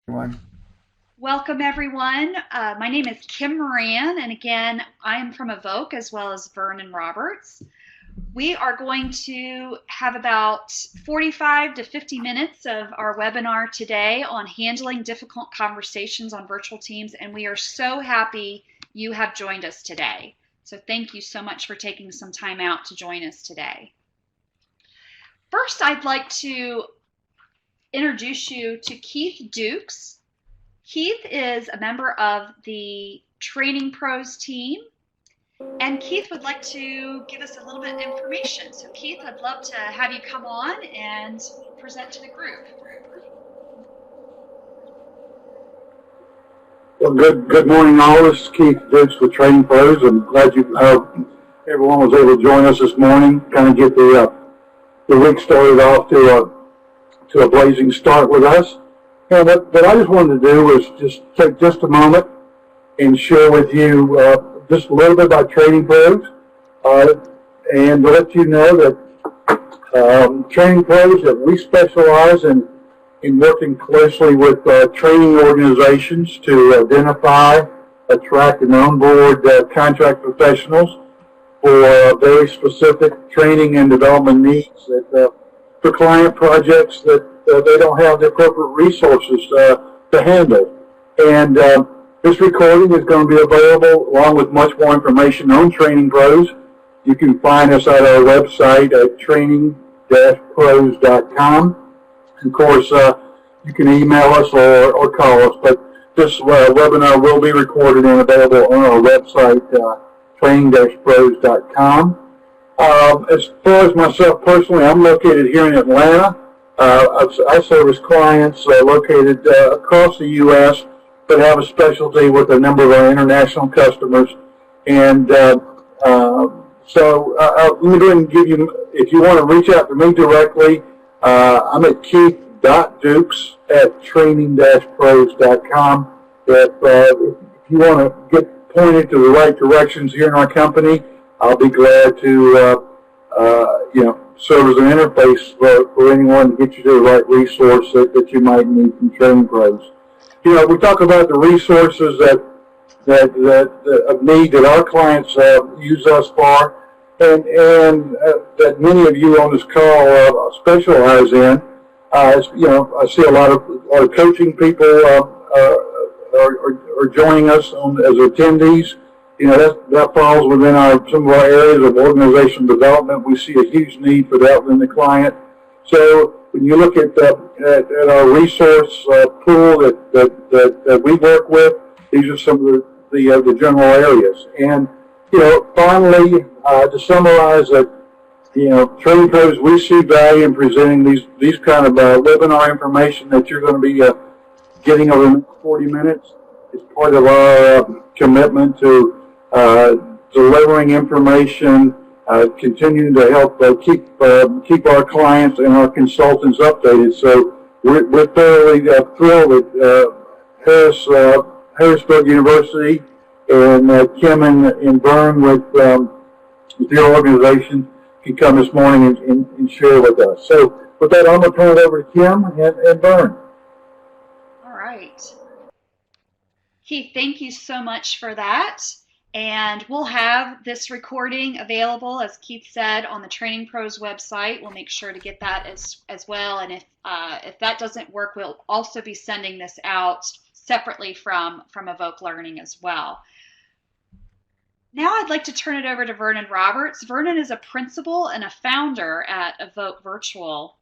Everyone. Welcome, everyone. My name is Kim Moran, and again, I am from Evoke as well as Vernon Roberts. We are going to have about 45 to 50 minutes of our webinar today on handling difficult conversations on virtual teams, and we are so happy you have joined us today. So thank you so much for taking some time out to join us today. First, I'd like to introduce you to Keith Dukes. Keith is a member of the TrainingPros team, and Keith would like to give us a little bit of information. So Keith, I'd love to have you come on and present to the group. Well, good morning, all. This is Keith Dukes with TrainingPros. I'm glad everyone was able to join us this morning. Kind of get the week started off to a blazing start with us. And what I just wanted to do was just take just a moment and share with you just a little bit about TrainingPros and let you know that TrainingPros, that we specialize in working closely with training organizations to identify, attract, and onboard contract professionals for very specific training and development needs that for client projects that they don't have the appropriate resources to handle. And this recording is going to be available along with much more information on TrainingPros. You can find us at our website at training-pros.com. Of course, you can email us or call us, but this webinar will be recorded and available on our website, training-pros.com. As far as myself personally, I'm located here in Atlanta. I service clients located across the U.S., but have a specialty with a number of our international customers. And so let me go ahead and give you, if you want to reach out to me directly, I'm at keith.dukes@training-pros.com. If you want to get pointed to the right directions here in our company, I'll be glad to serve as an interface for anyone to get you to the right resource that you might need from TrainingPros. We talk about the resources that of need that our clients use us for, and that many of you on this call specialize in. I see a lot of coaching people are joining us as attendees. That falls within some of our areas of organizational development. We see a huge need for that within the client. So when you look at our resource pool that we work with, these are some of the general areas. And finally, to summarize that, TrainingPros, we see value in presenting these kind of webinar information that you're going to be getting over the next 40 minutes. It's part of our commitment to delivering information, continuing to help keep our clients and our consultants updated. So we're thoroughly thrilled that Harrisburg University and Kim and Vern with your organization can come this morning and share with us. So with that, I'm going to turn it over to Kim and Vern. All right. Keith, thank you so much for that. And we'll have this recording available, as Keith said, on the TrainingPros website. We'll make sure to get that as well. And if that doesn't work, we'll also be sending this out separately from Evoke Learning as well. Now I'd like to turn it over to Vernon Roberts. Vernon is a principal and a founder at Evoke Virtual,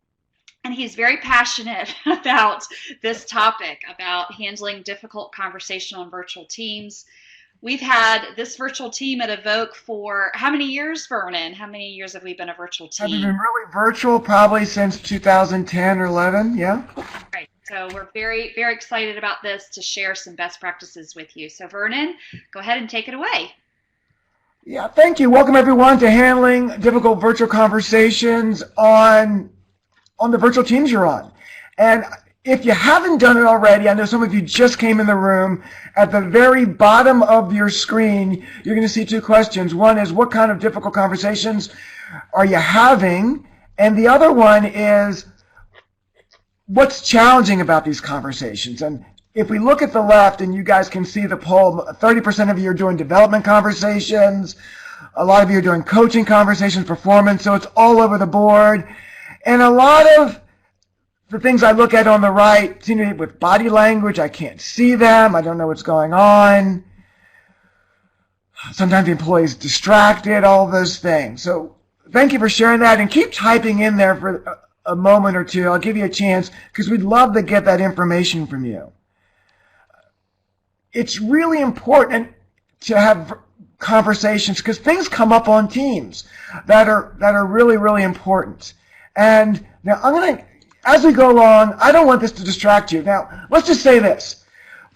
and he's very passionate about this topic, about handling difficult conversation on virtual teams. We've had this virtual team at Evoke for how many years, Vernon? How many years have we been a virtual team? We've been really virtual probably since 2010 or 11, yeah. Right. So we're very, very excited about this to share some best practices with you. So Vernon, go ahead and take it away. Yeah, thank you. Welcome everyone to handling difficult virtual conversations on the virtual teams you're on. And if you haven't done it already, I know some of you just came in the room. At the very bottom of your screen, you're going to see two questions. One is, what kind of difficult conversations are you having? And the other one is, what's challenging about these conversations? And if we look at the left, and you guys can see the poll, 30% of you are doing development conversations. A lot of you are doing coaching conversations, performance, so it's all over the board. And a lot of the things I look at on the right seem to be with body language. I can't see them. I don't know what's going on. Sometimes the employee is distracted, all those things. So thank you for sharing that, and keep typing in there for a moment or two. I'll give you a chance because we'd love to get that information from you. It's really important to have conversations because things come up on Teams that are really, really important. And now as we go along, I don't want this to distract you. Now, let's just say this.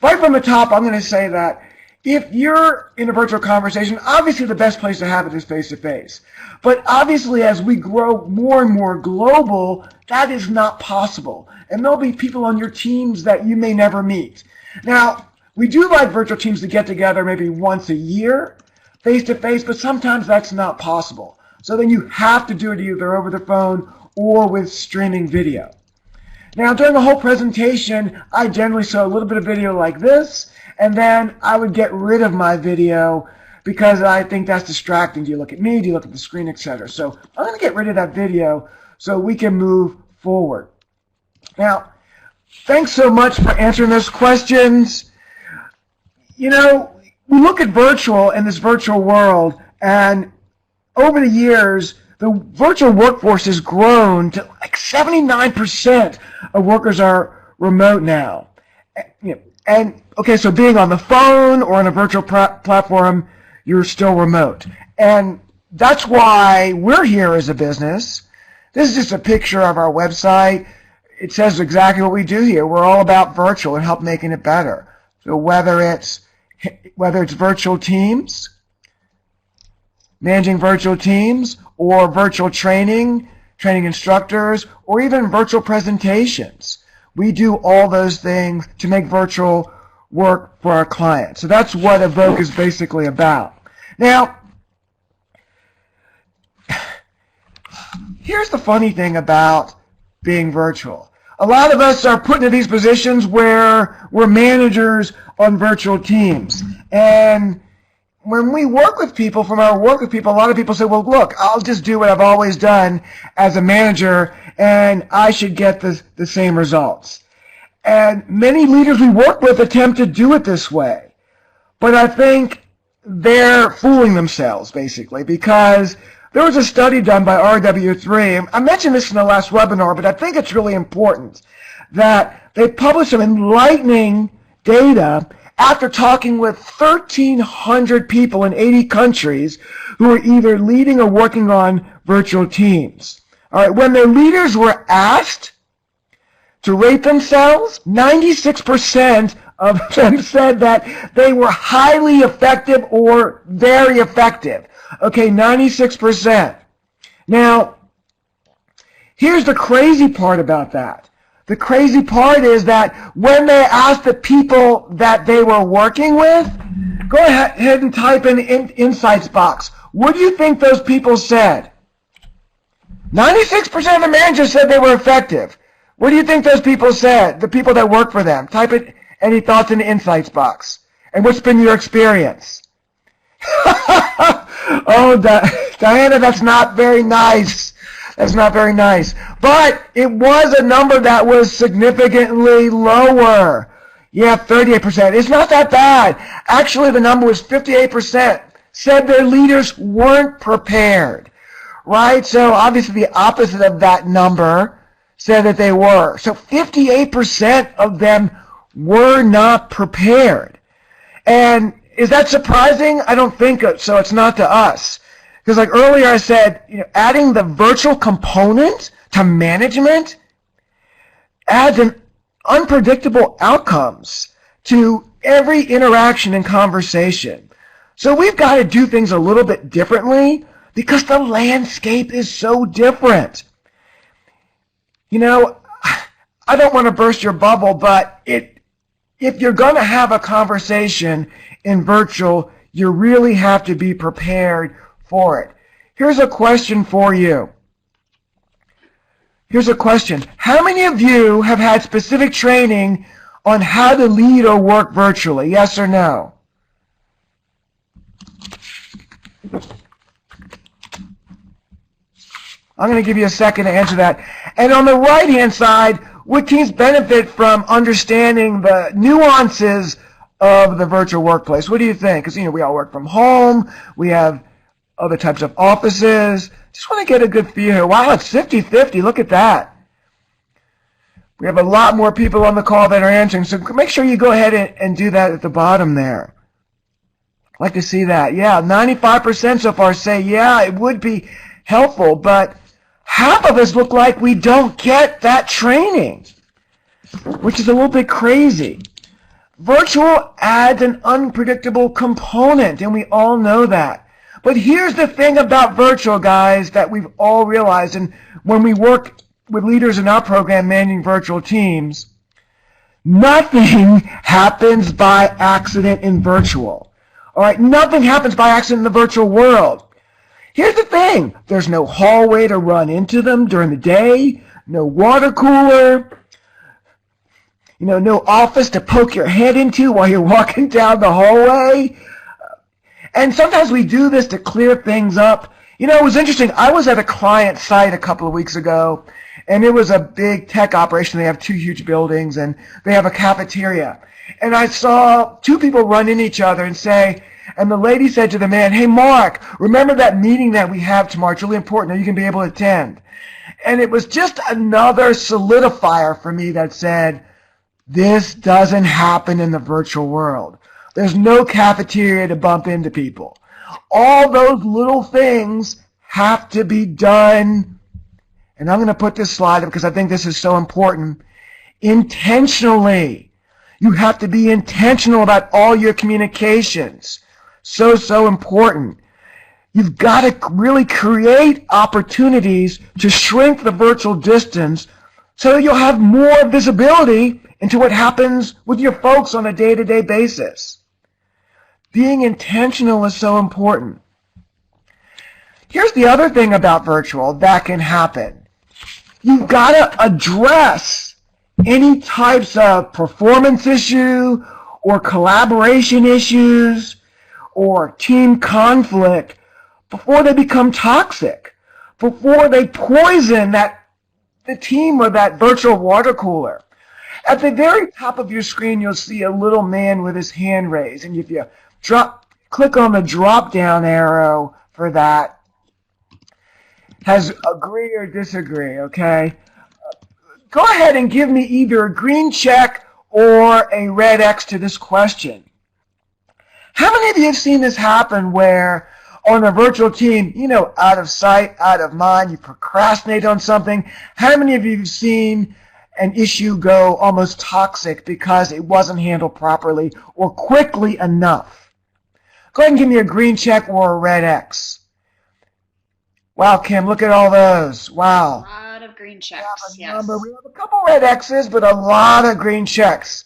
Right from the top, I'm going to say that if you're in a virtual conversation, obviously the best place to have it is face-to-face. But obviously, as we grow more and more global, that is not possible. And there'll be people on your teams that you may never meet. Now, we do like virtual teams to get together maybe once a year, face-to-face, but sometimes that's not possible. So then you have to do it either over the phone or with streaming video. Now, during the whole presentation, I generally show a little bit of video like this, and then I would get rid of my video because I think that's distracting. Do you look at me? Do you look at the screen, etc.? So I'm going to get rid of that video so we can move forward. Now, thanks so much for answering those questions. You know, we look at virtual in this virtual world, and over the years, the virtual workforce has grown to like 79% of workers are remote now. And okay, so being on the phone or on a virtual platform, you're still remote. And that's why we're here as a business. This is just a picture of our website. It says exactly what we do here. We're all about virtual and help making it better. So whether it's virtual teams, managing virtual teams, or virtual training instructors, or even virtual presentations. We do all those things to make virtual work for our clients. So that's what Evoke is basically about. Now, here's the funny thing about being virtual. A lot of us are put into these positions where we're managers on virtual teams. And when we work with people, a lot of people say, well, look, I'll just do what I've always done as a manager, and I should get the same results. And many leaders we work with attempt to do it this way. But I think they're fooling themselves, basically, because there was a study done by RW3. I mentioned this in the last webinar, but I think it's really important that they published some enlightening data after talking with 1,300 people in 80 countries who are either leading or working on virtual teams. All right, when their leaders were asked to rate themselves, 96% of them said that they were highly effective or very effective. Okay, 96%. Now, here's the crazy part about that. The crazy part is that when they asked the people that they were working with, go ahead and type in the insights box. What do you think those people said? 96% of the managers said they were effective. What do you think those people said, the people that work for them? Type it, any thoughts in the insights box. And what's been your experience? Oh, Diana, that's not very nice. That's not very nice. But it was a number that was significantly lower. Yeah, 38%. It's not that bad. Actually, the number was 58%. Said their leaders weren't prepared. Right? So obviously the opposite of that number said that they were. So 58% of them were not prepared. And is that surprising? I don't think so. It's not to us. Because like earlier I said, adding the virtual component to management adds an unpredictable outcomes to every interaction and conversation. So we've got to do things a little bit differently because the landscape is so different. I don't want to burst your bubble, but if you're going to have a conversation in virtual, you really have to be prepared for it. Here's a question for you. Here's a question. How many of you have had specific training on how to lead or work virtually? Yes or no? I'm going to give you a second to answer that. And on the right-hand side, would teams benefit from understanding the nuances of the virtual workplace? What do you think? Because, we all work from home. We have other types of offices. Just want to get a good feel here. Wow, it's 50-50. Look at that. We have a lot more people on the call that are answering, so make sure you go ahead and do that at the bottom there. I'd like to see that. Yeah, 95% so far say, yeah, it would be helpful, but half of us look like we don't get that training, which is a little bit crazy. Virtual adds an unpredictable component, and we all know that. But here's the thing about virtual, guys, that we've all realized, and when we work with leaders in our program managing virtual teams, nothing happens by accident in virtual. All right, nothing happens by accident in the virtual world. Here's the thing. There's no hallway to run into them during the day, no water cooler, no office to poke your head into while you're walking down the hallway. And sometimes we do this to clear things up. It was interesting. I was at a client site a couple of weeks ago, and it was a big tech operation. They have 2 huge buildings, and they have a cafeteria. And I saw 2 people run into each other and say, and the lady said to the man, "Hey, Mark, remember that meeting that we have tomorrow? It's really important. Are you going to be able to attend?" And it was just another solidifier for me that said, this doesn't happen in the virtual world. There's no cafeteria to bump into people. All those little things have to be done, and I'm going to put this slide up because I think this is so important, intentionally. You have to be intentional about all your communications. So important. You've got to really create opportunities to shrink the virtual distance so that you'll have more visibility into what happens with your folks on a day-to-day basis. Being intentional is so important. Here's the other thing about virtual that can happen. You've got to address any types of performance issue or collaboration issues or team conflict before they become toxic, before they poison the team or that virtual water cooler. At the very top of your screen, you'll see a little man with his hand raised, and if you click on the drop-down arrow for that, has agree or disagree, okay? Go ahead and give me either a green check or a red X to this question. How many of you have seen this happen where on a virtual team, out of sight, out of mind, you procrastinate on something? How many of you have seen an issue go almost toxic because it wasn't handled properly or quickly enough? Go ahead and give me a green check or a red X. Wow, Kim, look at all those. Wow. A lot of green checks, We have a couple red X's, but a lot of green checks.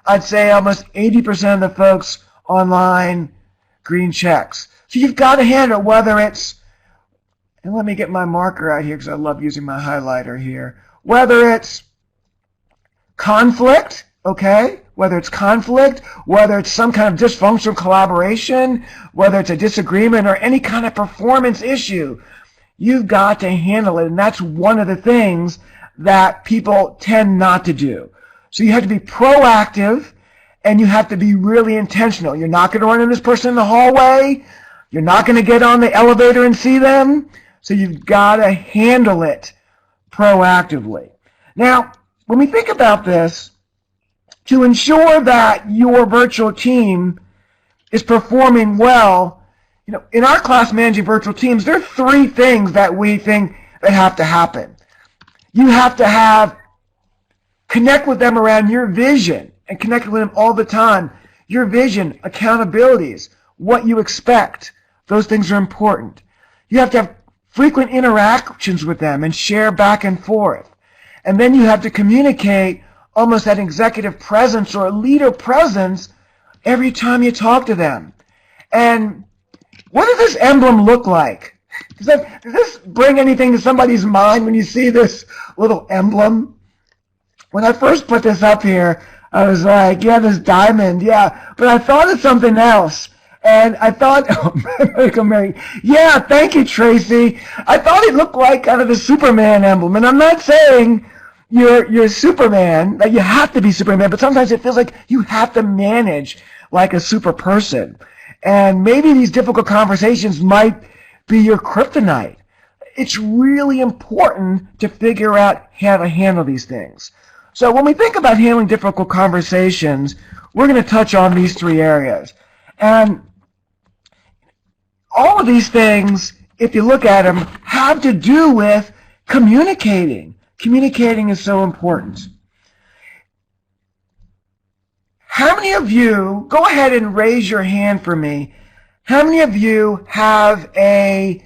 I'd say almost 80% of the folks online, green checks. So you've got to handle it, whether it's, and let me get my marker out here because I love using my highlighter here, whether it's conflict, okay? Whether it's conflict, whether it's some kind of dysfunctional collaboration, whether it's a disagreement or any kind of performance issue, you've got to handle it. And that's one of the things that people tend not to do. So you have to be proactive and you have to be really intentional. You're not going to run into this person in the hallway. You're not going to get on the elevator and see them. So you've got to handle it proactively. Now, when we think about this, to ensure that your virtual team is performing well, in our class managing virtual teams, there are 3 things that we think that have to happen. You have to connect with them around your vision and connect with them all the time. Your vision, accountabilities, what you expect, those things are important. You have to have frequent interactions with them and share back and forth. And then you have to communicate almost that executive presence or leader presence every time you talk to them. And what does this emblem look like? Does this bring anything to somebody's mind when you see this little emblem? When I first put this up here, I was like, yeah, this diamond, yeah. But I thought of something else. And I thought, yeah, thank you, Tracy. I thought it looked like kind of the Superman emblem. And I'm not saying you're Superman, that you have to be Superman, but sometimes it feels like you have to manage like a super person. And maybe these difficult conversations might be your kryptonite. It's really important to figure out how to handle these things. So when we think about handling difficult conversations, we're going to touch on these three areas. And all of these things, if you look at them, have to do with communicating. Communicating is so important. How many of you, go ahead and raise your hand for me, how many of you have a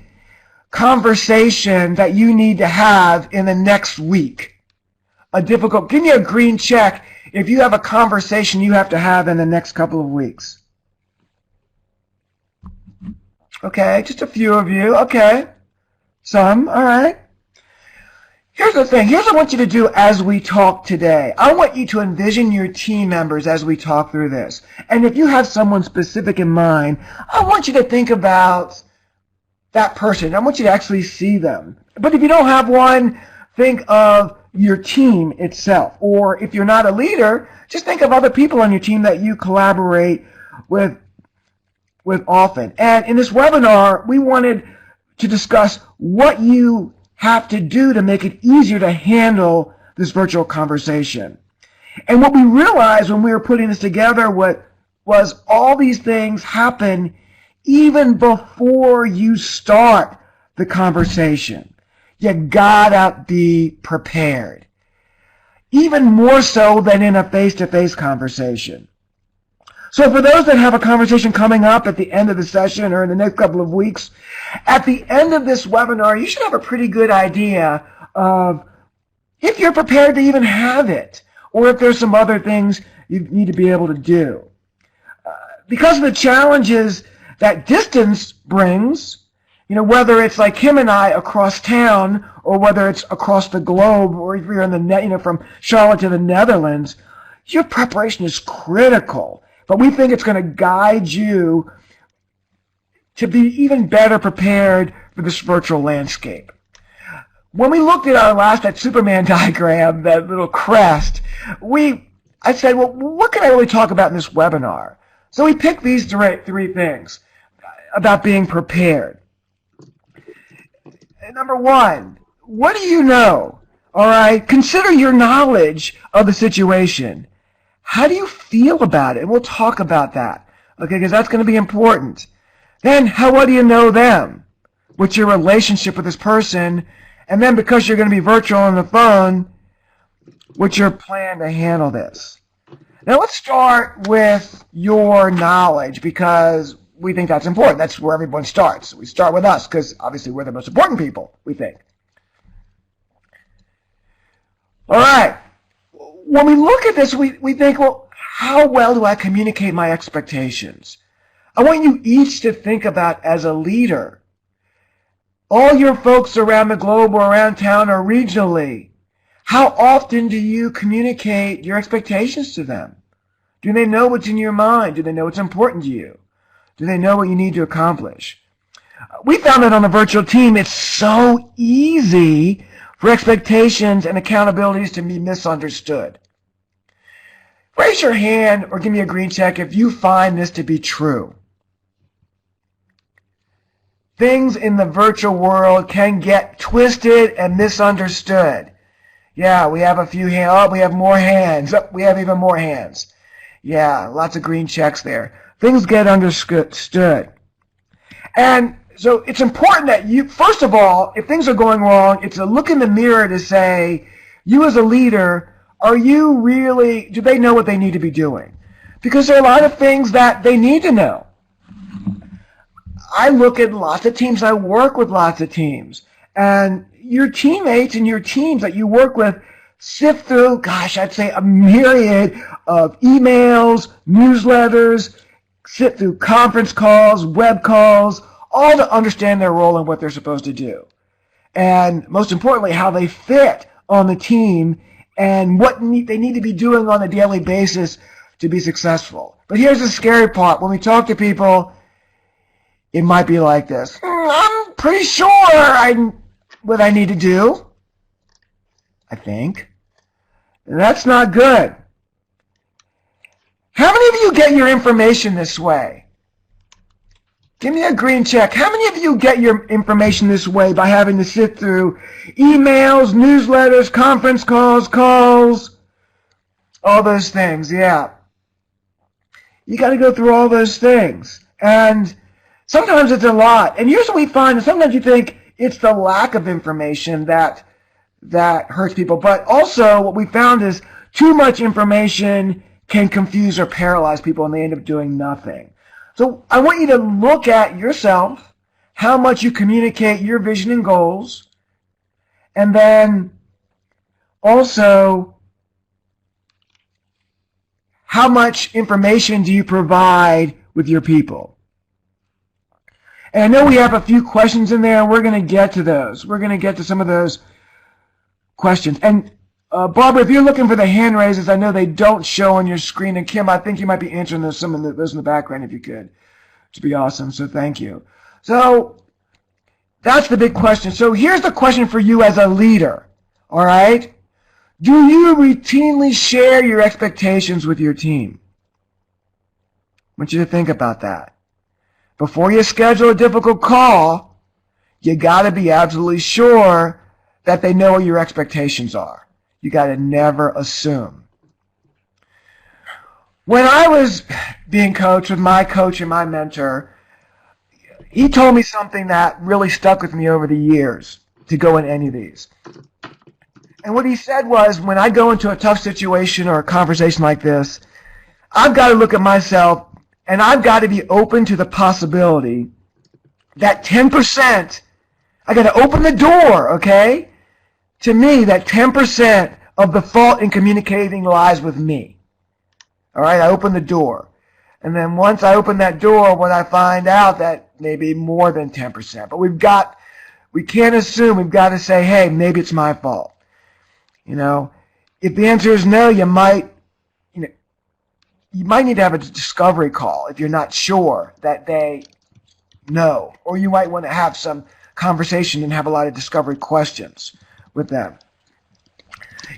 conversation that you need to have in the next week? Give me a green check if you have a conversation you have to have in the next couple of weeks. Okay, just a few of you. Okay, some, all right. Here's the thing. Here's what I want you to do as we talk today. I want you to envision your team members as we talk through this. And if you have someone specific in mind, I want you to think about that person. I want you to actually see them. But if you don't have one, think of your team itself. Or if you're not a leader, just think of other people on your team that you collaborate with often. And in this webinar, we wanted to discuss what you have to do to make it easier to handle this virtual conversation. And what we realized when we were putting this together was all these things happen even before you start the conversation. You gotta be prepared. Even more so than in a face-to-face conversation. So for those that have a conversation coming up at the end of the session or in the next couple of weeks, at the end of this webinar, you should have a pretty good idea of if you're prepared to even have it, or if there's some other things you need to be able to do. Because of the challenges that distance brings, whether it's like him and I across town, or whether it's across the globe, or if you're in the from Charlotte to the Netherlands, your preparation is critical. But we think it's going to guide you to be even better prepared for this virtual landscape. When we looked at that Superman diagram, that little crest, I said, well, what can I really talk about in this webinar? So we picked these three things about being prepared. Number one, what do you know? All right, consider your knowledge of the situation. How do you feel about it? And we'll talk about that, okay, because that's going to be important. Then, how well do you know them? What's your relationship with this person? And then, because you're going to be virtual on the phone, what's your plan to handle this? Now, let's start with your knowledge, because we think that's important. That's where everyone starts. We start with us, because obviously we're the most important people, we think. All right. When we look at this, we think, well, how well do I communicate my expectations? I want you each to think about, as a leader, all your folks around the globe or around town or regionally, how often do you communicate your expectations to them? Do they know what's in your mind? Do they know what's important to you? Do they know what you need to accomplish? We found that on the virtual team, it's so easy for expectations and accountabilities to be misunderstood. Raise your hand or give me a green check if you find this to be true. Things in the virtual world can get twisted and misunderstood. Yeah, we have a few hands. Oh, we have more hands. Oh, we have even more hands. Yeah, lots of green checks there. Things get understood. And so it's important that you, first of all, if things are going wrong, it's a look in the mirror to say, you as a leader, do they know what they need to be doing? Because there are a lot of things that they need to know. I look at lots of teams, I work with lots of teams, and your teammates and your teams that you work with sift through, I'd say a myriad of emails, newsletters, sit through conference calls, web calls, all to understand their role and what they're supposed to do. And most importantly, how they fit on the team and what they need to be doing on a daily basis to be successful. But here's the scary part. When we talk to people, it might be like this. I'm pretty sure what I need to do, I think. And that's not good. How many of you get your information this way? Give me a green check. How many of you get your information this way by having to sit through emails, newsletters, conference calls, all those things? Yeah. You got to go through all those things. And sometimes it's a lot. And here's what we find. Sometimes you think it's the lack of information that hurts people. But also what we found is too much information can confuse or paralyze people, and they end up doing nothing. So I want you to look at yourself, how much you communicate your vision and goals, and then also how much information do you provide with your people. And I know we have a few questions in there, and we're going to get to those. We're going to get to some of those questions. And Barbara, if you're looking for the hand raises, I know they don't show on your screen. And Kim, I think you might be answering those in the background if you could. Which would be awesome. So thank you. So that's the big question. So here's the question for you as a leader. All right? Do you routinely share your expectations with your team? I want you to think about that. Before you schedule a difficult call, you got to be absolutely sure that they know what your expectations are. You got to never assume. When I was being coached with my coach and my mentor, he told me something that really stuck with me over the years to go in any of these. And what he said was, when I go into a tough situation or a conversation like this, I've got to look at myself and I've got to be open to the possibility that 10%, I got to open the door, okay? To me, that 10% of the fault in communicating lies with me. All right, I open the door. And then once I open that door, when I find out that maybe more than 10%, but we can't assume, we've got to say, hey, maybe it's my fault. You know, if the answer is no, you might need to have a discovery call if you're not sure that they know, or you might want to have some conversation and have a lot of discovery questions with them.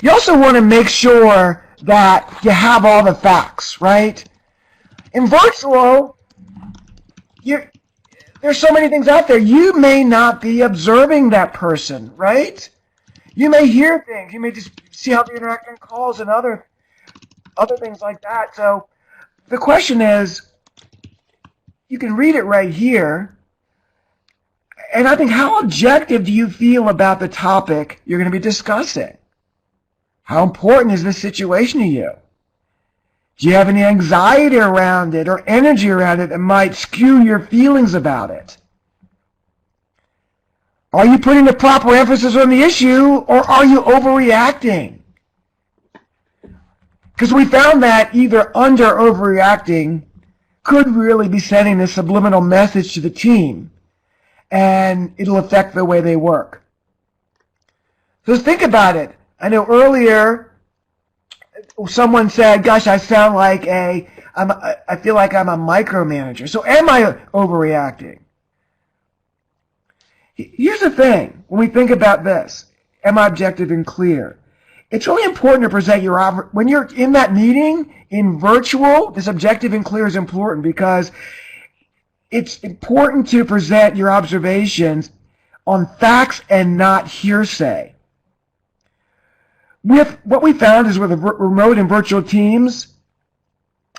You also want to make sure that you have all the facts, right? In virtual, there's so many things out there. You may not be observing that person, right? You may hear things. You may just see how they interact on calls and other things like that. So the question is, you can read it right here. And I think, how objective do you feel about the topic you're going to be discussing? How important is this situation to you? Do you have any anxiety around it or energy around it that might skew your feelings about it? Are you putting the proper emphasis on the issue, or are you overreacting? Because we found that either under or overreacting could really be sending a subliminal message to the team, and it'll affect the way they work. So think about it. I know earlier someone said, gosh, I sound like I feel like I'm a micromanager. So am I overreacting? Here's the thing. When we think about this, am I objective and clear? It's really important to present when you're in that meeting, in virtual, this objective and clear is important because it's important to present your observations on facts and not hearsay. With what we found is with remote and virtual teams,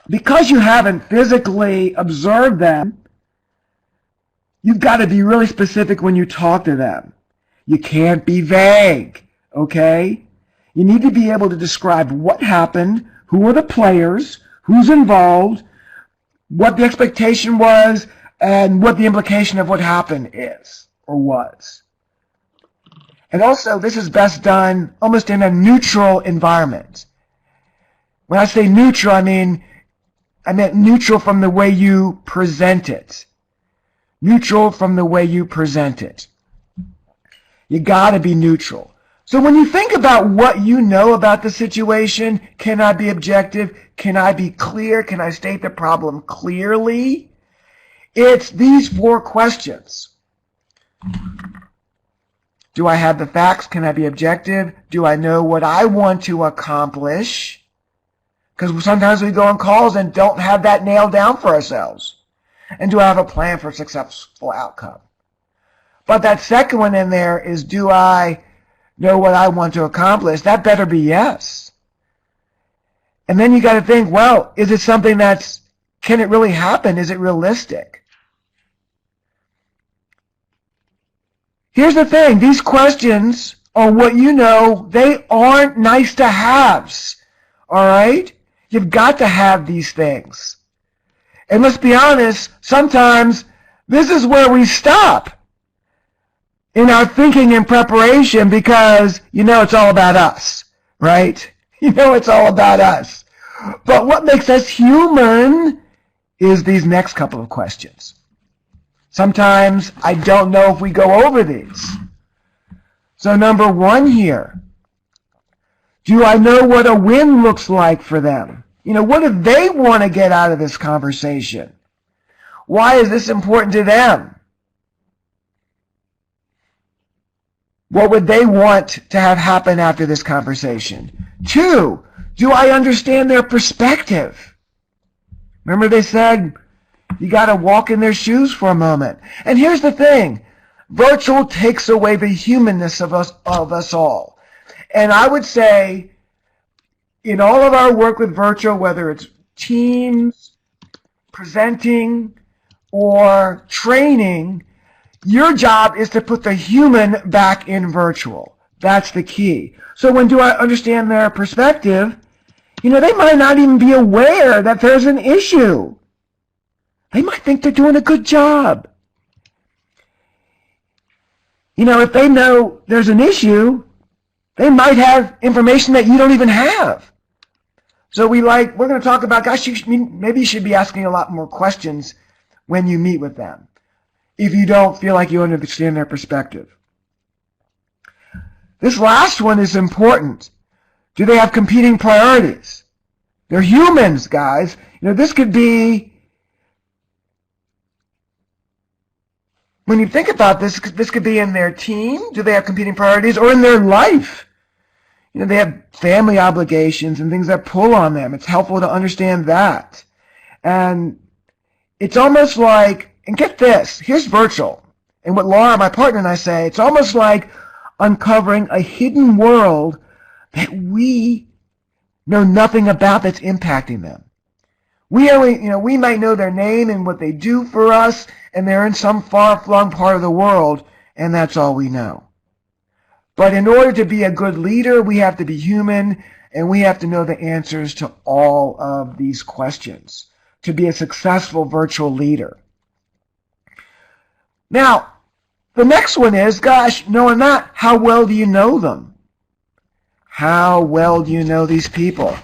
because you haven't physically observed them, you've got to be really specific when you talk to them. You can't be vague, okay? You need to be able to describe what happened, who are the players, who's involved, what the expectation was, and what the implication of what happened is or was. And also, this is best done almost in a neutral environment. When I say neutral, I meant neutral from the way you present it. Neutral from the way you present it. You got to be neutral. So when you think about what you know about the situation, can I be objective? Can I be clear? Can I state the problem clearly? It's these 4 questions. Do I have the facts? Can I be objective? Do I know what I want to accomplish? Because sometimes we go on calls and don't have that nailed down for ourselves. And do I have a plan for a successful outcome? But that second one in there is, do I know what I want to accomplish? That better be yes. And then you got to think, well, is it something can it really happen? Is it realistic? Here's the thing. These questions on what you know, they aren't nice to haves. All right? You've got to have these things. And let's be honest, sometimes this is where we stop in our thinking and preparation because, it's all about us, right? It's all about us. But what makes us human is these next couple of questions. Sometimes I don't know if we go over these. So number 1 here, do I know what a win looks like for them? What do they want to get out of this conversation? Why is this important to them? What would they want to have happen after this conversation? 2, do I understand their perspective? Remember they said you got to walk in their shoes for a moment. And here's the thing. Virtual takes away the humanness of us all. And I would say in all of our work with virtual, whether it's teams, presenting, or training, your job is to put the human back in virtual. That's the key. So when do I understand their perspective? They might not even be aware that there's an issue. They might think they're doing a good job. If they know there's an issue, they might have information that you don't even have. So we're going to talk about, maybe you should be asking a lot more questions when you meet with them, if you don't feel like you understand their perspective. This last one is important. Do they have competing priorities? They're humans, guys. This could be, when you think about this could be in their team. Do they have competing priorities? Or in their life? They have family obligations and things that pull on them. It's helpful to understand that. And it's almost like, and get this, here's virtual. And what Laura, my partner, and I say, it's almost like uncovering a hidden world that we know nothing about that's impacting them. We might know their name and what they do for us, and they're in some far-flung part of the world, and that's all we know. But in order to be a good leader, we have to be human, and we have to know the answers to all of these questions to be a successful virtual leader. Now, the next one is, knowing that, how well do you know them? How well do you know these people?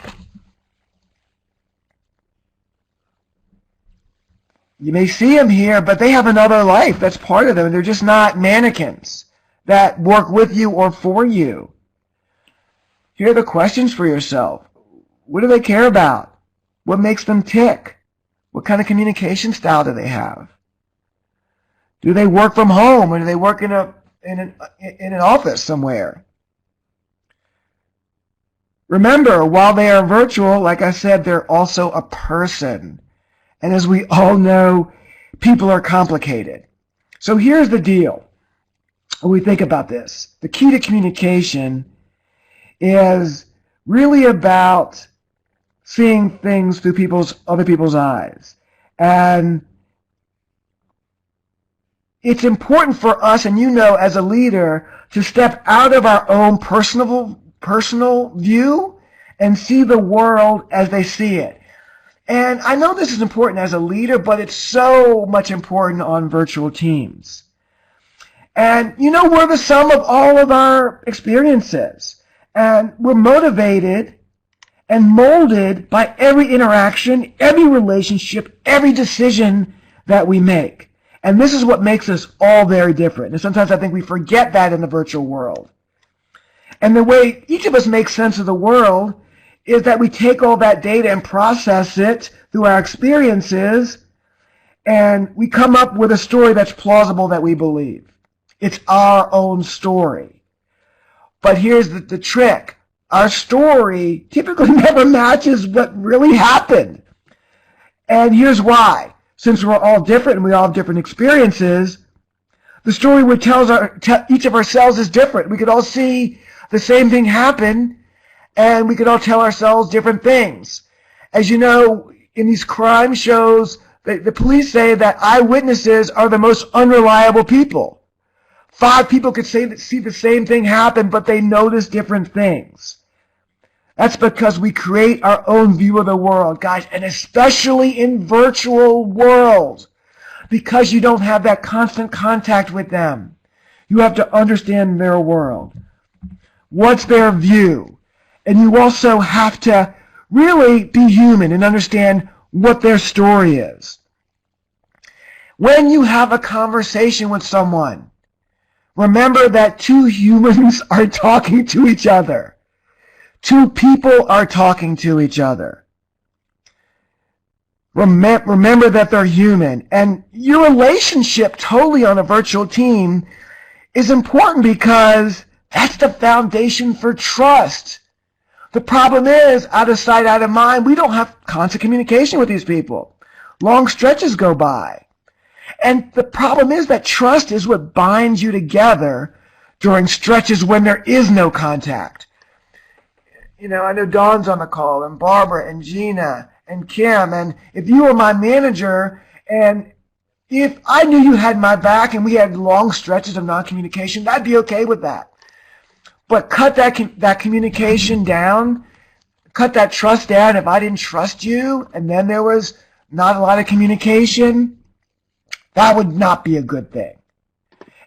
You may see them here, but they have another life. That's part of them. They're just not mannequins that work with you or for you. Here are the questions for yourself. What do they care about? What makes them tick? What kind of communication style do they have? Do they work from home, or do they work in an office somewhere? Remember, while they are virtual, like I said, they're also a person. And as we all know, people are complicated. So here's the deal. When we think about this, the key to communication is really about seeing things through other people's eyes. And it's important for us, and as a leader, to step out of our own personal view and see the world as they see it. And I know this is important as a leader, but it's so much important on virtual teams. And we're the sum of all of our experiences. And we're motivated and molded by every interaction, every relationship, every decision that we make. And this is what makes us all very different. And sometimes I think we forget that in the virtual world. And the way each of us makes sense of the world is that we take all that data and process it through our experiences, and we come up with a story that's plausible that we believe. It's our own story. But here's the trick. Our story typically never matches what really happened. And here's why. Since we're all different and we all have different experiences, the story we tell each of ourselves is different. We could all see the same thing happen, and we could all tell ourselves different things. As you know, in these crime shows, the police say that eyewitnesses are the most unreliable people. 5 people could see the same thing happen, but they notice different things. That's because we create our own view of the world, guys, and especially in virtual world, because you don't have that constant contact with them. You have to understand their world. What's their view? And you also have to really be human and understand what their story is. When you have a conversation with someone, remember that 2 humans are talking to each other. 2 people are talking to each other. Remember that they're human. And your relationship totally on a virtual team is important because that's the foundation for trust. The problem is, out of sight, out of mind, we don't have constant communication with these people. Long stretches go by. And the problem is that trust is what binds you together during stretches when there is no contact. You know, I know Dawn's on the call, and Barbara, and Gina, and Kim, and if you were my manager, and if I knew you had my back and we had long stretches of non-communication, I'd be okay with that. But cut that communication down, cut that trust down if I didn't trust you, and then there was not a lot of communication, that would not be a good thing.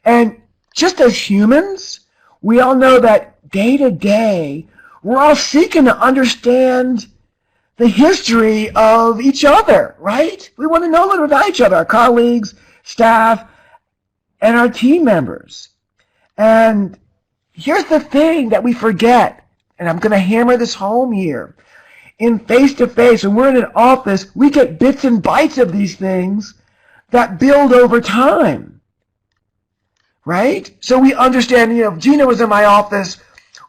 And just as humans, we all know that day to day, we're all seeking to understand the history of each other, right? We want to know a little about each other, our colleagues, staff, and our team members. And here's the thing that we forget, and I'm going to hammer this home here. In face-to-face, when we're in an office, we get bits and bytes of these things that build over time, right? So we understand, you know, if Gina was in my office,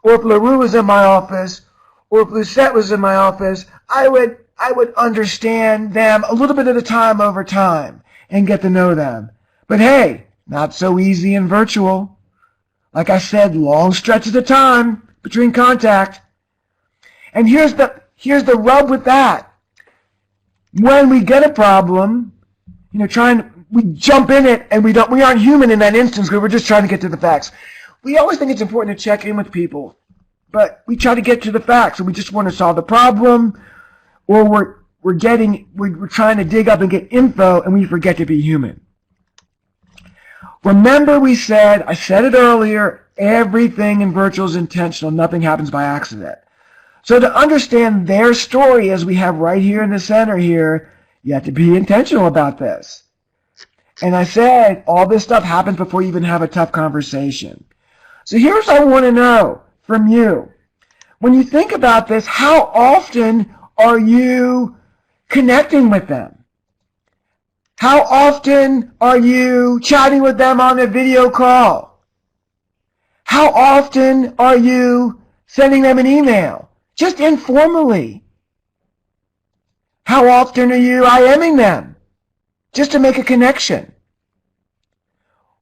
or if LaRue was in my office, or if Lucette was in my office, I would understand them a little bit at a time over time and get to know them. But hey, not so easy in virtual. Like I said, long stretches of time between contact. And here's the rub with that. When we get a problem, you know, we jump in it and we aren't human in that instance because we're just trying to get to the facts. We always think it's important to check in with people, but we try to get to the facts, and we just want to solve the problem, or we're trying to dig up and get info, and we forget to be human. Remember I said it earlier, everything in virtual is intentional. Nothing happens by accident. So to understand their story, as we have right here in the center here, you have to be intentional about this. And I said, all this stuff happens before you even have a tough conversation. So here's what I want to know from you. When you think about this, how often are you connecting with them? How often are you chatting with them on a video call? How often are you sending them an email? Just informally. How often are you IMing them? Just to make a connection.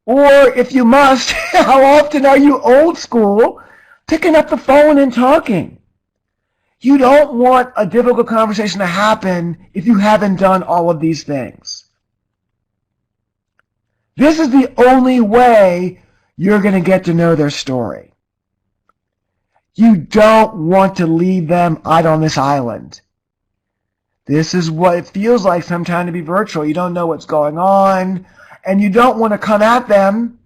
Or if you must, how often are you old school, picking up the phone and talking? You don't want a difficult conversation to happen if you haven't done all of these things. This is the only way you're going to get to know their story. You don't want to leave them out on this island. This is what it feels like sometimes to be virtual. You don't know what's going on, and you don't want to come at them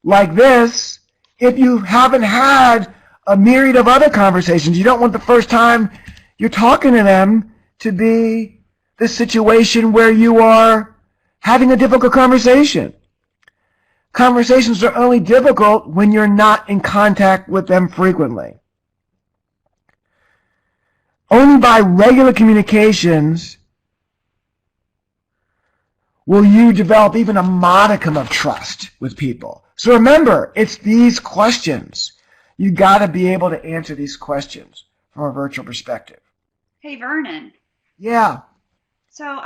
like this if you haven't had a myriad of other conversations. You don't want the first time you're talking to them to be the situation where you are having a difficult conversation. Conversations are only difficult when you're not in contact with them frequently. Only by regular communications will you develop even a modicum of trust with people. So remember, it's these questions. You got to be able to answer these questions from a virtual perspective. Hey, Vernon. Yeah. So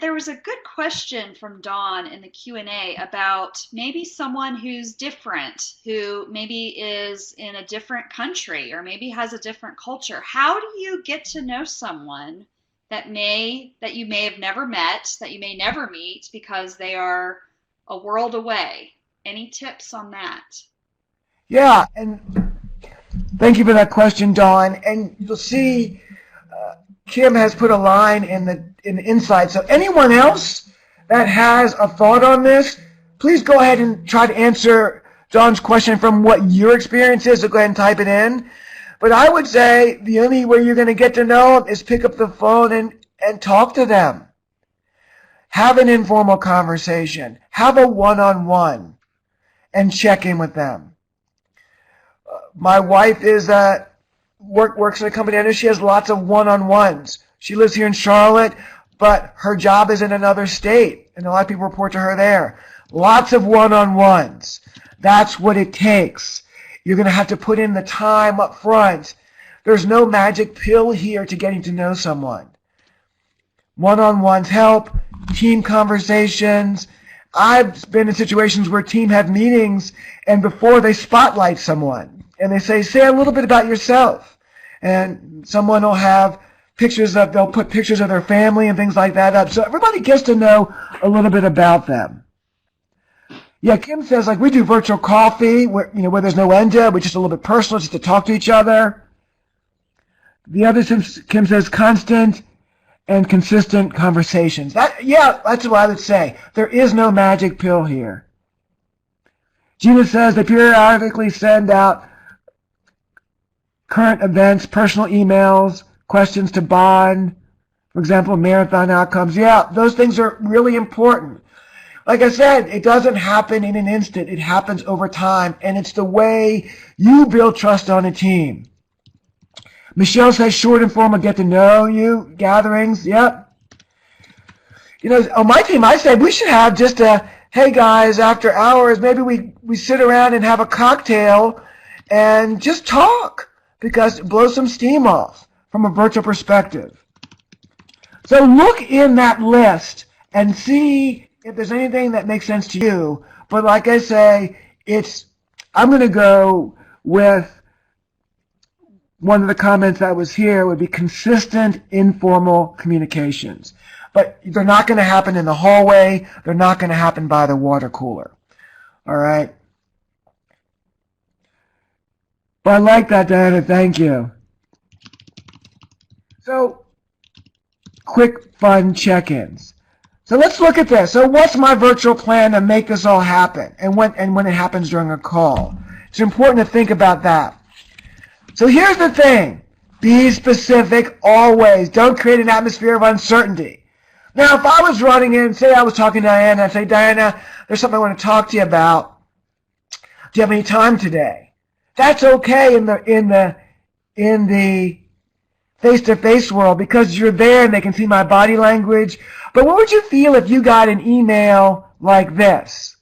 there was a good question from Dawn in the Q&A about maybe someone who's different, who maybe is in a different country or maybe has a different culture. How do you get to know someone that you may have never met, that you may never meet because they are a world away? Any tips on that? Yeah, and thank you for that question, Dawn. And you'll see Kim has put a line in the inside. So anyone else that has a thought on this, please go ahead and try to answer Dawn's question from what your experience is. So go ahead and type it in. But I would say the only way you're going to get to know them is pick up the phone and talk to them. Have an informal conversation. Have a one-on-one and check in with them. My wife is works in a company. I know she has lots of one-on-ones. She lives here in Charlotte, but her job is in another state, and a lot of people report to her there. Lots of one-on-ones. That's what it takes. You're going to have to put in the time up front. There's no magic pill here to getting to know someone. One-on-ones help, team conversations. I've been in situations where team have meetings, and before they spotlight someone, and they say a little bit about yourself. And someone will have they'll put pictures of their family and things like that up. So everybody gets to know a little bit about them. Yeah, Kim says, like, we do virtual coffee where there's no agenda, we're just a little bit personal, just to talk to each other. The other, Kim says, constant and consistent conversations. That's what I would say. There is no magic pill here. Gina says they periodically send out current events, personal emails, questions to bond, for example, marathon outcomes. Yeah, those things are really important. Like I said, it doesn't happen in an instant. It happens over time, and it's the way you build trust on a team. Michelle says short, informal, get to know you gatherings. Yep. On my team, I said we should have just hey guys, after hours, maybe we sit around and have a cocktail and just talk, because it blows some steam off from a virtual perspective. So look in that list and see if there's anything that makes sense to you. But like I say, I'm going to go with one of the comments that was here would be consistent informal communications. But they're not going to happen in the hallway. They're not going to happen by the water cooler. All right? But I like that, Diana. Thank you. So, quick, fun check-ins. So let's look at this. So what's my virtual plan to make this all happen, and when it happens during a call? It's important to think about that. So here's the thing. Be specific always. Don't create an atmosphere of uncertainty. Now, if I was running in, say I was talking to Diana, I'd say, Diana, there's something I want to talk to you about. Do you have any time today? That's okay in the face-to-face world, because you're there and they can see my body language. But what would you feel if you got an email like this?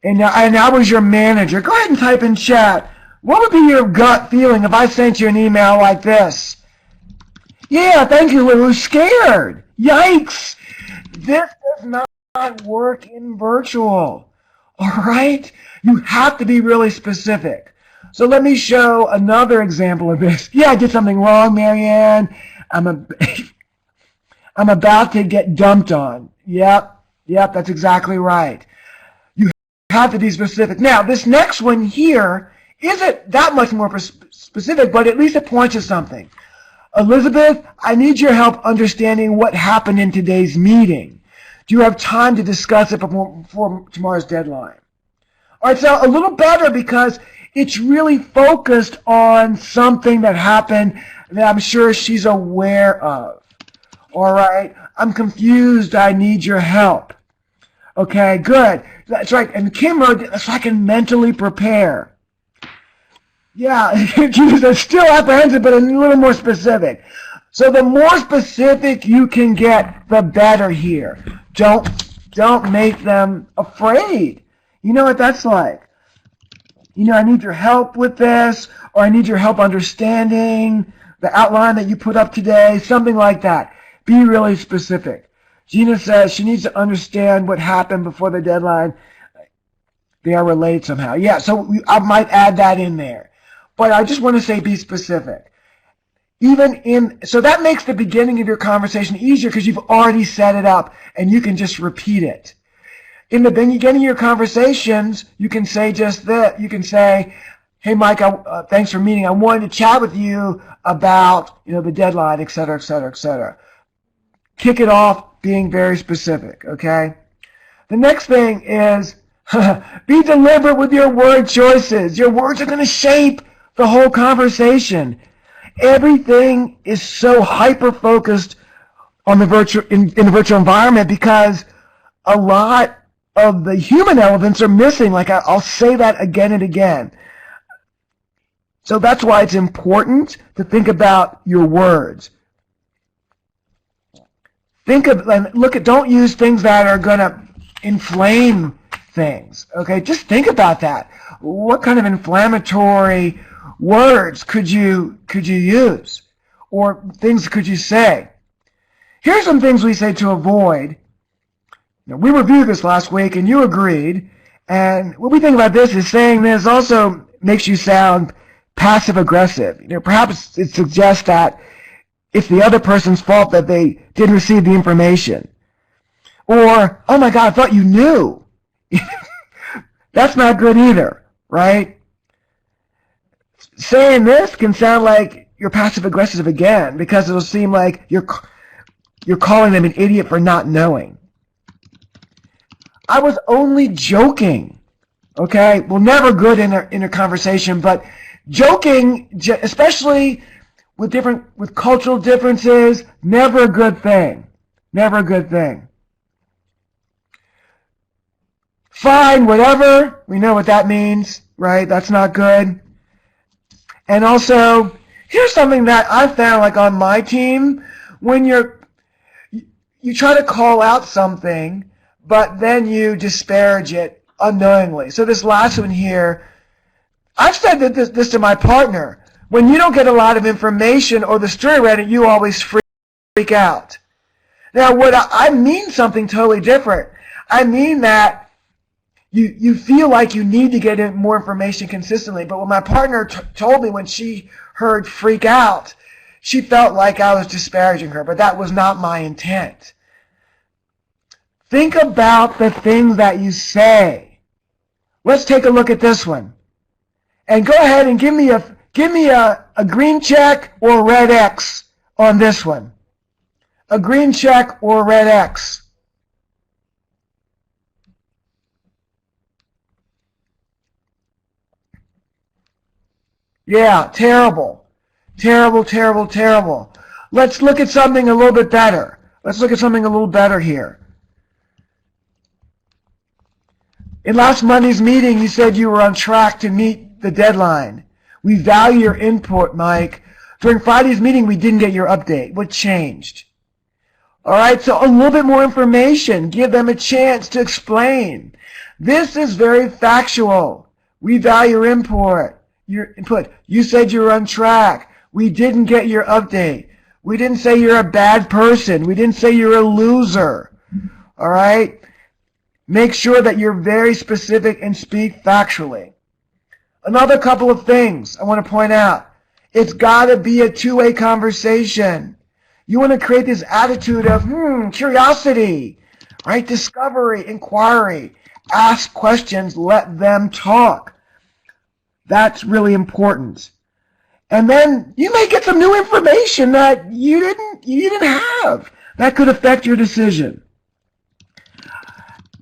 And I was your manager. Go ahead and type in chat. What would be your gut feeling if I sent you an email like this? Yeah, thank you, Lou. Scared. Yikes. This does not work in virtual. All right? You have to be really specific. So let me show another example of this. Yeah, I did something wrong, Marianne. I'm about to get dumped on. Yep, that's exactly right. You have to be specific. Now, this next one here isn't that much more specific, but at least it points to something. Elizabeth, I need your help understanding what happened in today's meeting. Do you have time to discuss it before tomorrow's deadline? All right, so a little better, because it's really focused on something that happened that I'm sure she's aware of. All right, I'm confused. I need your help. Okay, good. That's right. And Kim wrote, so I can mentally prepare. Yeah, it's still apprehensive, but a little more specific. So the more specific you can get, the better here. Don't make them afraid. You know what that's like. I need your help with this, or I need your help understanding the outline that you put up today, something like that. Be really specific. Gina says she needs to understand what happened before the deadline. They are related somehow. Yeah, so I might add that in there. But I just want to say be specific. So that makes the beginning of your conversation easier because you've already set it up and you can just repeat it. In the beginning of your conversations, you can say just that. You can say, hey, Mike, thanks for meeting. I wanted to chat with you about, the deadline, et cetera, et cetera, et cetera. Kick it off being very specific, okay? The next thing is be deliberate with your word choices. Your words are going to shape the whole conversation. Everything is so hyper-focused on the virtual in the virtual environment because a lot of the human elements are missing. Like I'll say that again and again. So that's why it's important to think about your words. Don't use things that are going to inflame things. Okay, just think about that. What kind of inflammatory words could you use, or things could you say? Here's some things we say to avoid. We reviewed this last week, and you agreed. And what we think about this is saying this also makes you sound passive-aggressive. Perhaps it suggests that it's the other person's fault that they didn't receive the information. Or, oh my God, I thought you knew. That's not good either, right? Saying this can sound like you're passive-aggressive again because it'll seem like you're calling them an idiot for not knowing. I was only joking, okay? Well, never good in a conversation, but joking, especially with cultural differences, never a good thing. Never a good thing. Fine, whatever. We know what that means, right? That's not good. And also, here's something that I found, like on my team, when you try to call out something, but then you disparage it unknowingly. So this last one here, I've said this to my partner. When you don't get a lot of information or the story read it, you always freak out. Now, I mean something totally different. I mean that you feel like you need to get more information consistently. But when my partner told me when she heard freak out, she felt like I was disparaging her. But that was not my intent. Think about the things that you say. Let's take a look at this one. And go ahead and give me a green check or a red X on this one. A green check or a red X. Yeah, terrible. Terrible, terrible, terrible. Let's look at something a little bit better. Let's look at something a little better here. In last Monday's meeting, you said you were on track to meet the deadline. We value your input, Mike. During Friday's meeting, we didn't get your update. What changed? All right, so a little bit more information. Give them a chance to explain. This is very factual. We value your input. You said you were on track. We didn't get your update. We didn't say you're a bad person. We didn't say you're a loser. All right? Make sure that you're very specific and speak factually. Another couple of things I want to point out. It's got to be a two-way conversation. You want to create this attitude of curiosity, right? Discovery, inquiry. Ask questions, let them talk. That's really important. And then you may get some new information that you didn't have. That could affect your decision.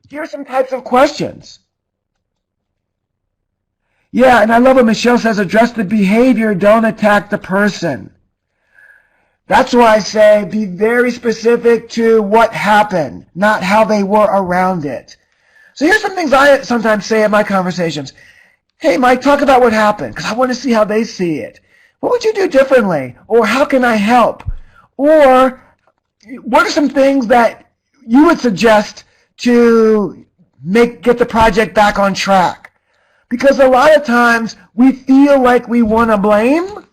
Here are some types of questions. Yeah, and I love what Michelle says, address the behavior, don't attack the person. That's why I say be very specific to what happened, not how they were around it. So here's some things I sometimes say in my conversations. Hey, Mike, talk about what happened, because I want to see how they see it. What would you do differently? Or how can I help? Or what are some things that you would suggest to get the project back on track? Because a lot of times we feel like we want to blame.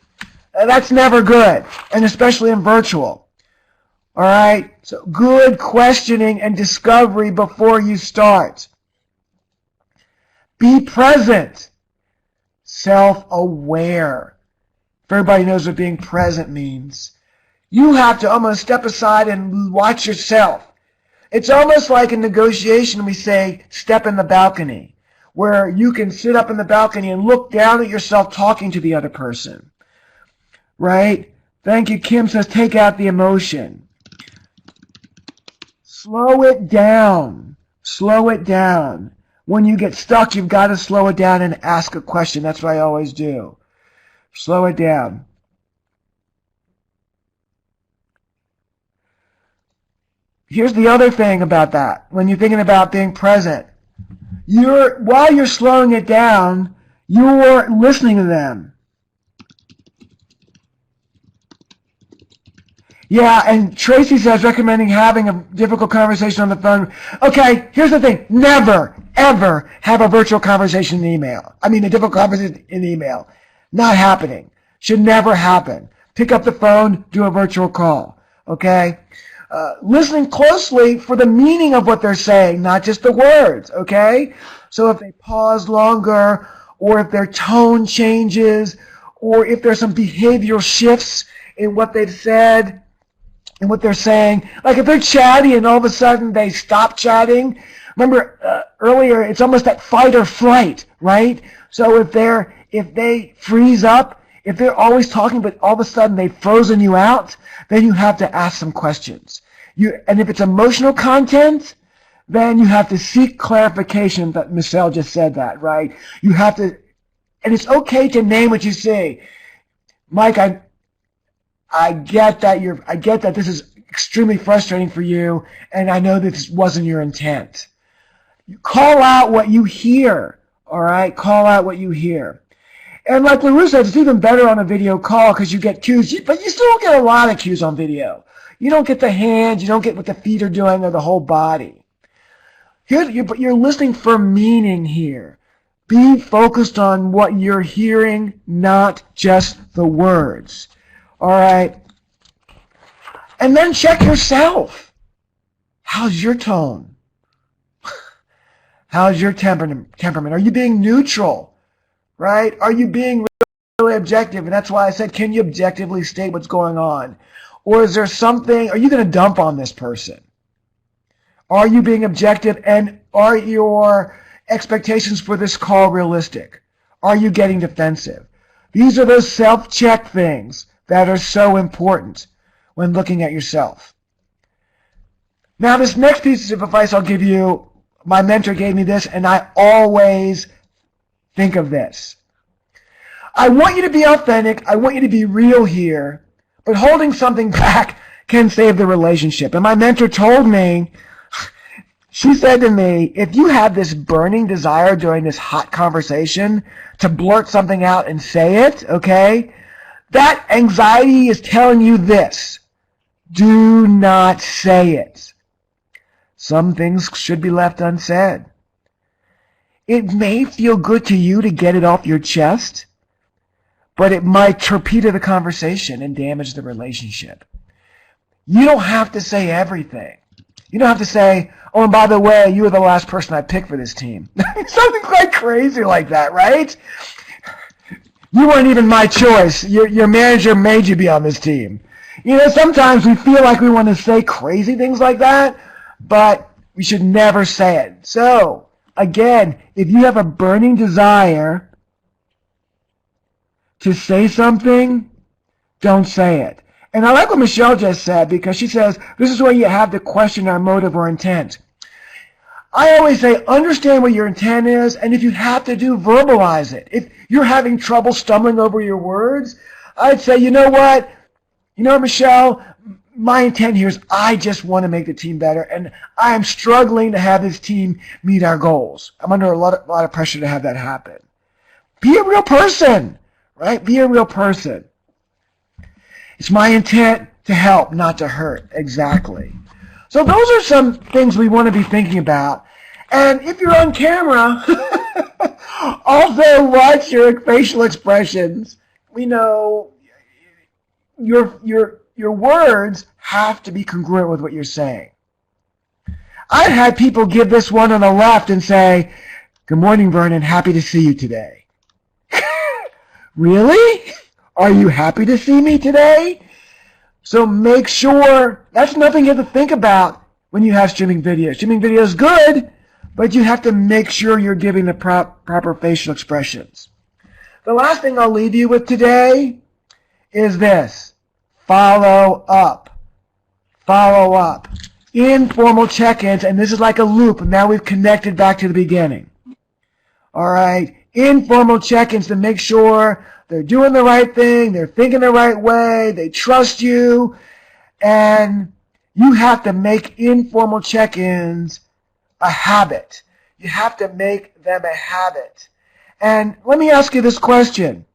That's never good, and especially in virtual. All right? So good questioning and discovery before you start. Be present. Self-aware. If everybody knows what being present means. You have to almost step aside and watch yourself. It's almost like in negotiation we say, step in the balcony, where you can sit up in the balcony and look down at yourself talking to the other person. Right? Thank you. Kim says, take out the emotion. Slow it down. Slow it down. When you get stuck, you've got to slow it down and ask a question. That's what I always do. Slow it down. Here's the other thing about that. When you're thinking about being present, while you're slowing it down, you're listening to them. Yeah, and Tracy says recommending having a difficult conversation on the phone. Okay, here's the thing. Never, ever have a virtual conversation in email. I mean, a difficult conversation in email. Not happening. Should never happen. Pick up the phone, do a virtual call. Okay? Listening closely for the meaning of what they're saying, not just the words. Okay? So if they pause longer, or if their tone changes, or if there's some behavioral shifts in what they've said, and what they're saying. Like if they're chatty and all of a sudden they stop chatting. Remember earlier, it's almost that fight or flight, right? So if they freeze up, if they're always talking but all of a sudden they've frozen you out, then you have to ask some questions. And if it's emotional content, then you have to seek clarification. That Michelle just said that, right? You have to, and it's okay to name what you say. Mike, I get that this is extremely frustrating for you, and I know this wasn't your intent. You call out what you hear, all right? Call out what you hear. And like LaRue said, it's even better on a video call because you get cues, but you still don't get a lot of cues on video. You don't get the hands, you don't get what the feet are doing or the whole body. But you're listening for meaning here. Be focused on what you're hearing, not just the words. All right. And then check yourself. How's your tone? How's your temperament? Are you being neutral? Right? Are you being really objective? And that's why I said, can you objectively state what's going on? Or is there something, are you going to dump on this person? Are you being objective? And are your expectations for this call realistic? Are you getting defensive? These are those self-check things that are so important when looking at yourself. Now, this next piece of advice I'll give you, my mentor gave me this, and I always think of this. I want you to be authentic. I want you to be real here, but holding something back can save the relationship. And my mentor told me, she said to me, if you have this burning desire during this hot conversation to blurt something out and say it, okay, that anxiety is telling you this. Do not say it. Some things should be left unsaid. It may feel good to you to get it off your chest, but it might torpedo the conversation and damage the relationship. You don't have to say everything. You don't have to say, oh, and by the way, you were the last person I picked for this team. Something quite crazy like that, right? You weren't even my choice. Your manager made you be on this team. You know, sometimes we feel like we want to say crazy things like that, but we should never say it. So, again, if you have a burning desire to say something, don't say it. And I like what Michelle just said, because she says, this is where you have to question our motive or intent. I always say, understand what your intent is, and if you have to verbalize it. If you're having trouble stumbling over your words, I'd say, you know what? You know, Michelle, my intent here is I just want to make the team better, and I am struggling to have this team meet our goals. I'm under a lot of pressure to have that happen. Be a real person, right? Be a real person. It's my intent to help, not to hurt. Exactly. So those are some things we want to be thinking about. And if you're on camera, also watch your facial expressions. We know your words have to be congruent with what you're saying. I've had people give this one on the left and say, "Good morning, Vernon. Happy to see you today." Really? Are you happy to see me today? So make sure, that's nothing you have to think about when you have streaming video. Streaming video is good, but you have to make sure you're giving the proper facial expressions. The last thing I'll leave you with today is this. Follow up. Follow up. Informal check-ins, and this is like a loop, and now we've connected back to the beginning. All right? Informal check-ins to make sure they're doing the right thing, they're thinking the right way, they trust you, and you have to make informal check-ins a habit. You have to make them a habit. And let me ask you this question.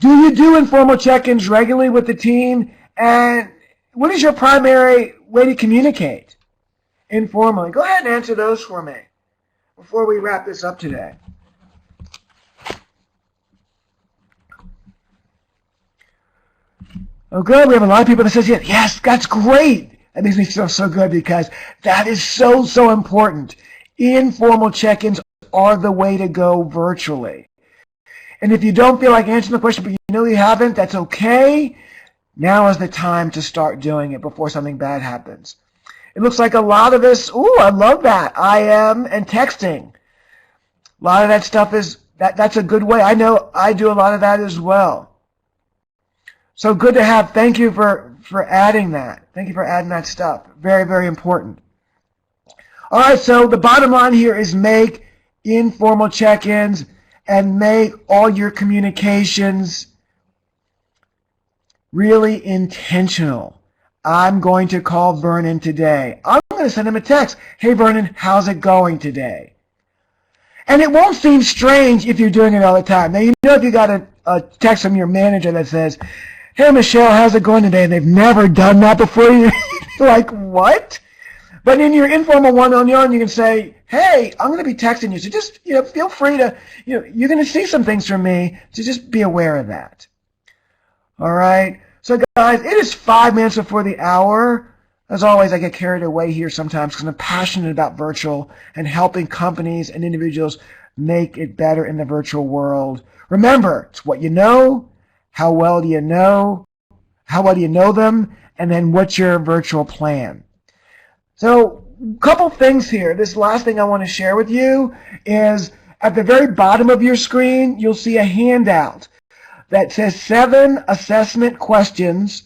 Do you do informal check-ins regularly with the team? And what is your primary way to communicate informally? Go ahead and answer those for me before we wrap this up today. Oh, good. We have a lot of people that says, yes, that's great. That makes me feel so good because that is so, so important. Informal check-ins are the way to go virtually. And if you don't feel like answering the question, but you know you haven't, that's okay. Now is the time to start doing it before something bad happens. It looks like a lot of us, I love that. IM and texting. A lot of that stuff is, that's a good way. I know I do a lot of that as well. So good to have. Thank you for adding that. Thank you for adding that stuff. Very, very important. All right, so the bottom line here is make informal check-ins and make all your communications really intentional. I'm going to call Vernon today. I'm going to send him a text. Hey, Vernon, how's it going today? And it won't seem strange if you're doing it all the time. Now, you know if you got a text from your manager that says, hey, Michelle, how's it going today? And they've never done that before. You're like, what? But in your informal one-on-one, you can say, hey, I'm going to be texting you. So just, feel free to, you're going to see some things from me. So just be aware of that. All right. So, guys, it is 5 minutes before the hour. As always, I get carried away here sometimes because I'm passionate about virtual and helping companies and individuals make it better in the virtual world. Remember, it's what you know. How well do you know? How well do you know them? And then what's your virtual plan? So a couple things here. This last thing I want to share with you is at the very bottom of your screen, you'll see a handout that says 7 assessment questions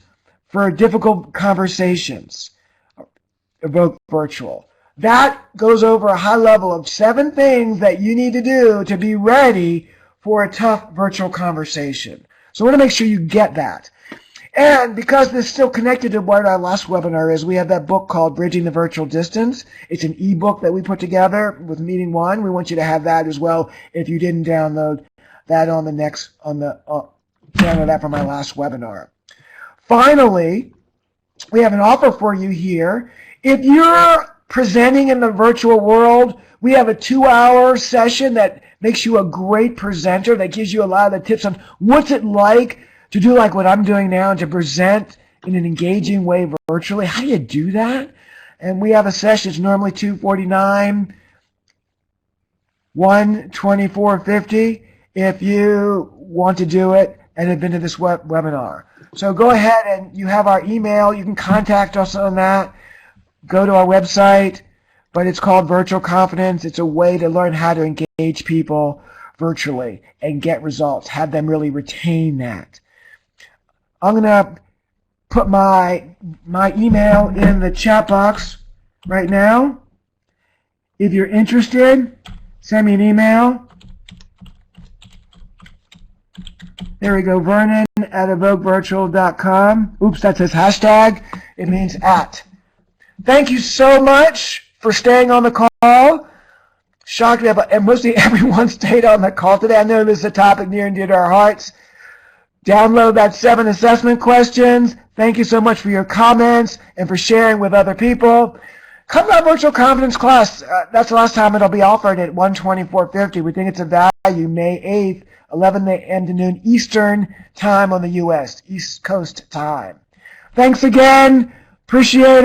for difficult conversations. Evoke Virtual. That goes over a high level of 7 things that you need to do to be ready for a tough virtual conversation. So I want to make sure you get that. And because this is still connected to what our last webinar is, we have that book called Bridging the Virtual Distance. It's an ebook that we put together with Meeting One. We want you to have that as well if you didn't download that download that from our last webinar. Finally, we have an offer for you here. If you're presenting in the virtual world, we have a 2-hour session that makes you a great presenter, that gives you a lot of the tips on what's it like to do like what I'm doing now, to present in an engaging way virtually. How do you do that? And we have a session. It's normally $249, $124.50 if you want to do it and have been to this webinar. So go ahead and you have our email. You can contact us on that. Go to our website. But it's called Virtual Confidence. It's a way to learn how to engage people virtually and get results, have them really retain that. I'm going to put my email in the chat box right now. If you're interested, send me an email. There we go, Vernon at evokevirtual.com. Oops, that's his hashtag. It means at. Thank you so much for staying on the call. Shocked that, and mostly everyone stayed on the call today. I know this is a topic near and dear to our hearts. Download that 7 assessment questions. Thank you so much for your comments and for sharing with other people. Come to our virtual confidence class. That's the last time it'll be offered at $124.50. We think it's a value. May 8th, 11 a.m. to noon Eastern time on the U.S. East Coast time. Thanks again. Appreciate it.